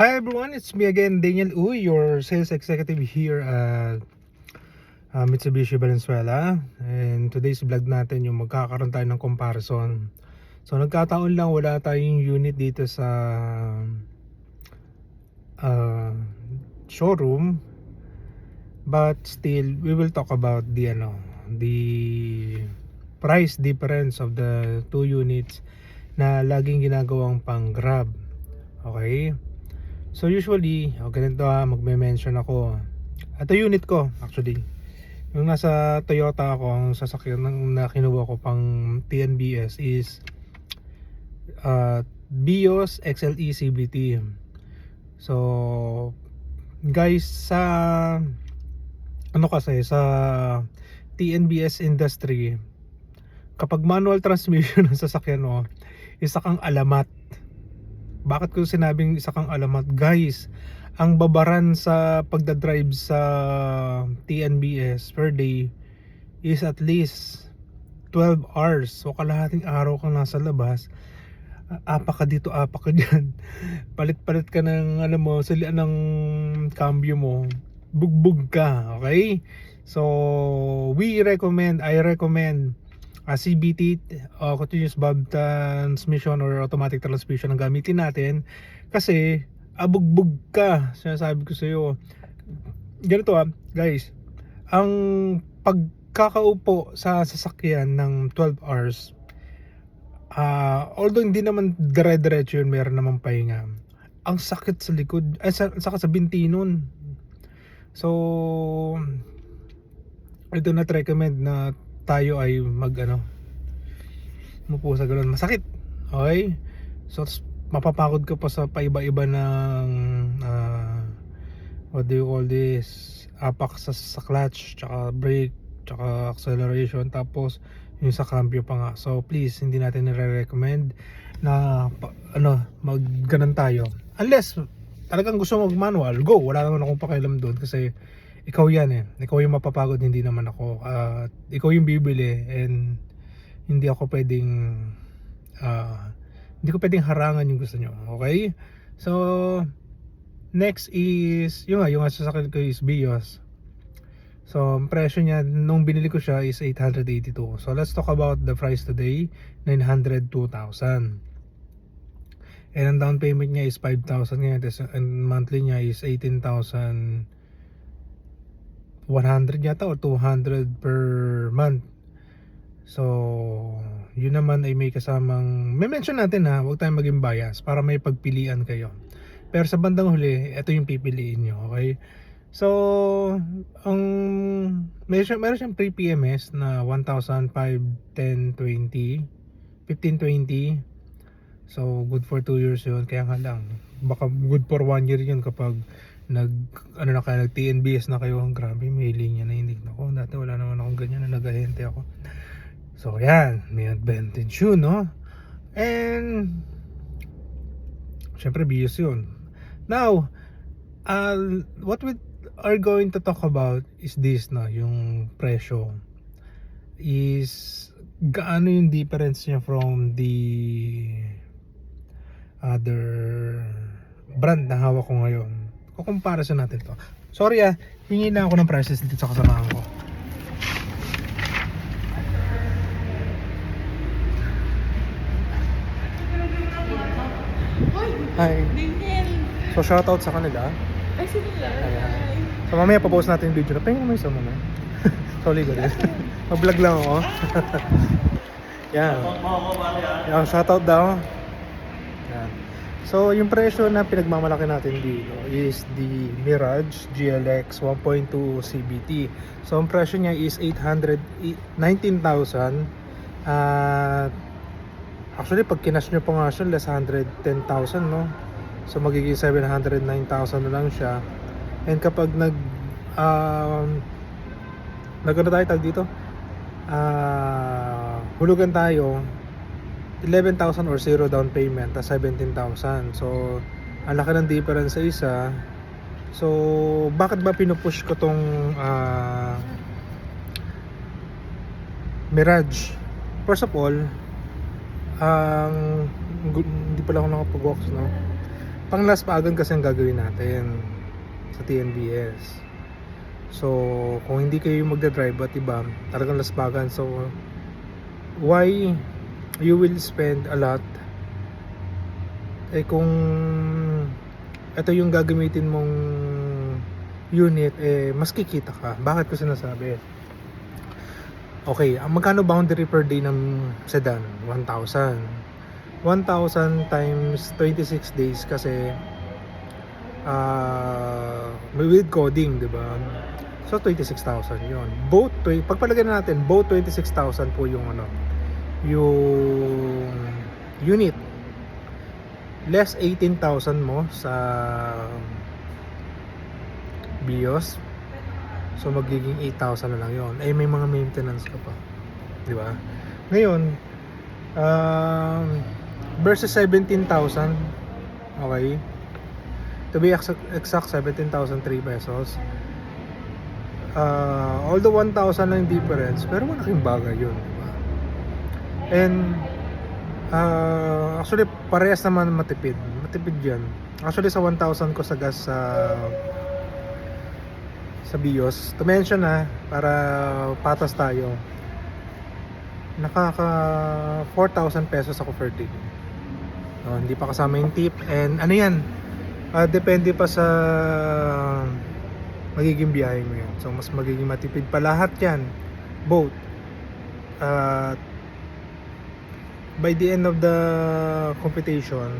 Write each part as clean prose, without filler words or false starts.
Hi everyone, it's me again, Daniel Uy, your sales executive here at Mitsubishi Valenzuela. And today's vlog natin yung magkakaroon tayo ng comparison. So nagkataon lang wala tayong unit dito sa uh, showroom, but still we will talk about the price difference of the two units na laging ginagawang pang grab. Okay? So usually, ganito magme-mention ako. Ito unit ko actually. Yung nasa Toyota ako, ang sasakyan na kinuha ko pang TNBS is Vios XLE CVT. So guys, sa kasi sa TNBS industry, kapag manual transmission ng sasakyan mo, isa kang alamat. Bakit ko sinabing isa kang alamat? Guys, ang babaran sa pagdadrive sa TNBS per day is at least 12 hours. So kalahating araw kang nasa labas. Apa ka dito, apa ka dyan. Palit-palit ka ng salian ng cambio mo. Bugbog ka, okay? So I recommend CVT, continuous valve transmission or automatic transmission ang gamitin natin kasi abugbog ka. Sinasabi ko sa iyo ganito guys, ang pagkakaupo sa sasakyan ng 12 hours, although hindi naman dire-diretso yun, meron naman pahinga, ang sakit sa likod, saka sa binti nun. So ito na recommend na tayo ay umupo sa ganun, masakit. Okay, so mapapagod ka pa sa paiba-iba ng what do you call this, apak sa clutch, tsaka brake, tsaka acceleration, tapos yung sa cambio pa nga. So please, hindi natin nire-recommend na mag ganun tayo, unless talagang gusto mo mag manual, go, wala naman akong pakialam doon kasi ikaw ikaw yung mapapagod, hindi naman ako. Ikaw yung bibili, and hindi ako pwedeng hindi ko pwedeng harangan yung gusto nyo. Okay, so next is yung sasakyan ko is Vios. So ang presyo niya nung binili ko siya is 882. So let's talk about the price today. 902,000, and ang down payment niya is 5,000 ngayon, and monthly niya is 18,100 yata o 200 per month. So yun naman ay may kasamang, may mention natin huwag tayong maging bias para may pagpilian kayo, pero sa bandang huli ito yung pipiliin nyo. Okay, so meron siyang pre-PMS na 1,500, 10, 20, 15, 20. So good for 2 years yun, kaya nga lang baka good for 1 year yun kapag nag TNBS na kayo. Grabe, may linya na hindi ako. Dati wala naman akong ganyan na nag-ahente ako. So yan, may advantage yun, no? And syempre Vios yun. Now what we are going to talk about is this, yung presyo is gaano yung difference niya from the other brand na hawak ko ngayon. Kukomparison natin to. Sorry hingi na ako ng prices dito sa kasamahan ko. Hi. So shoutout sa kanila. Ay, sila. Ayan. So mamaya pa-post natin yung video na pahingin mo yung sama na. Sorry ko din. Mag-vlog lang ako. Yan. Yan, shoutout daw. Yan. So yung presyo na pinagmamalaki natin dito is the Mirage GLX 1.2 CVT. So ang presyo niya is 19,000. Actually pag kinash nyo pa nga siya, less 110,000, no? So magiging 709,000 na lang siya. And kapag tayo tag dito, hulugan tayo 11,000 or 0 down payment, 17,000. So ang laki ng difference sa isa. So bakit ba pinupush ko tong Mirage? First of all, hindi pala ako nakapag-walks, no? pang laspagan kasi ang gagawin natin sa TNBS. So kung hindi kayo magdadrive at iba talagang laspagan, so why you will spend a lot kung ito yung gagamitin mong unit, mas kikita ka. Bakit ko sinasabi? Okay, ang magkano boundary per day ng sedan? 1,000 times 26 days kasi with coding, di ba? So 26,000 yon. Both pagpalagay natin, both 26,000 po yung yung unit. Less 18,000 mo sa BIOS. So magiging 8,000 na lang yon. May mga maintenance ka pa. Di ba? Ngayon, versus 17,000, okay? To be exact, 17,003 pesos. Although 1,000 lang difference, pero malaking bagay yun, diba? And actually parehas naman matipid yan. Actually sa 1,000 ko sa gas sa BIOS, to mention para patas tayo, nakaka 4,000 pesos ako per day. Hindi pa kasama yung tip, and ano yan, depende pa sa magiging biyahe mo yan. So mas magiging matipid pa lahat yan, both. By the end of the computation,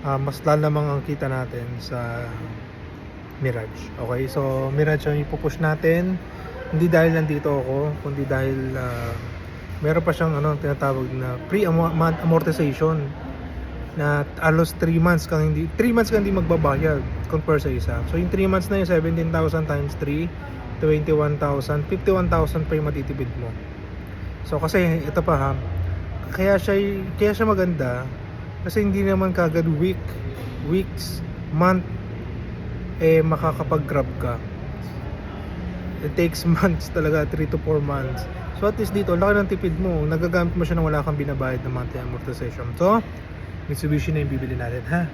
mas lalamang ang kita natin sa Mirage. Okay, so Mirage yung ipupush natin, hindi dahil nandito ako, kundi dahil meron pa siyang tinatawag na pre-amortization na alos 3 months kang hindi magbabayad compare sa isa. So yung 3 months na yung 17,000 times 3, 21,000, 51,000 pa yung matitipid mo. So kasi ito pa kaya siya maganda kasi hindi naman kagad weeks, month makakapag-grab ka. It takes months talaga, 3 to 4 months. So at least dito, laki ng tipid mo. Nagagamit mo siya nang wala kang binabayad na monthly amortization. So Mitsubishi na yung bibili natin, ha?